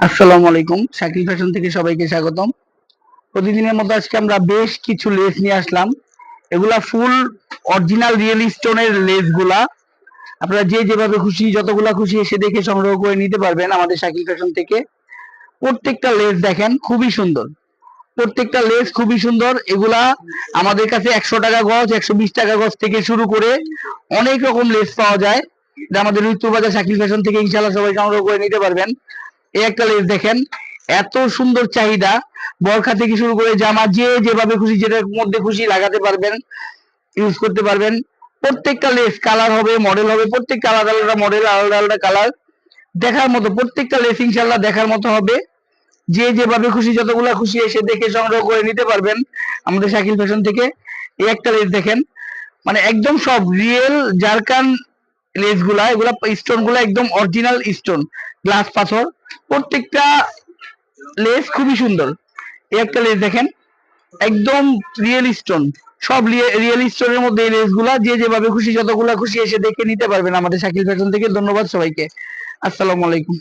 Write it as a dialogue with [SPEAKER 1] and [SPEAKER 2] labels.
[SPEAKER 1] আসসালামু আলাইকুম, শাকিল ফ্যাশন থেকে সবাইকে স্বাগতম। প্রতিদিনের মতো আজকে আমরা বেশ কিছু লেস নিয়ে আসলাম। এগুলা ফুল অরিজিনাল রিয়েল স্টোনের লেস গুলা। আপনারা যে যেভাবে খুশি যতগুলা খুশি এসে দেখে সংগ্রহ করে নিতে পারবেন আমাদের শাকিল ফ্যাশন থেকে। প্রত্যেকটা লেস দেখেন খুবই সুন্দর, প্রত্যেকটা লেস খুবই সুন্দর। এগুলা আমাদের কাছে 100 টাকা গজ, 120 টাকা গজ থেকে শুরু করে অনেক রকম লেস পাওয়া যায়, যা আমাদের উত্তরবাজার শাকিল ফ্যাশন থেকে ইনশাল্লাহ সবাই সংগ্রহ করে নিতে পারবেন। এই একটা লেস দেখেন, এত সুন্দর চাহিদা। বরখা থেকে শুরু করে জামা যে যেভাবে খুশি যেটার মধ্যে খুশি লাগাতে পারবেন, ইউজ করতে পারবেন। প্রত্যেকটা লেস কালার হবে, মডেল হবে, প্রত্যেকটা আলাদা আলাদা মডেল, আলাদা আলাদা কালার। দেখার মতো প্রত্যেকটা লেস ইনশাল্লাহ দেখার মতো হবে। যে যেভাবে খুশি যতগুলা খুশি এসে দেখে সংগ্রহ করে নিতে পারবেন আমাদের শাকিল ফ্যাশন থেকে। এই একটা লেস দেখেন, মানে একদম সব রিয়েল জারকান লেস গুলা। এগুলা স্টোন গুলা একদম অরিজিনাল স্টোন, গ্লাস পাথর। প্রত্যেকটা লেস খুবই সুন্দর। এই একটা লেস দেখেন, একদম রিয়েল স্টোন। সব রিয়েল স্টোনের মধ্যে এই লেস গুলা। যে যেভাবে খুশি যতগুলা খুশি এসে দেখে নিতে পারবেন আমাদের শাকিল ফ্যাশন থেকে। ধন্যবাদ সবাইকে। আসসালামু আলাইকুম।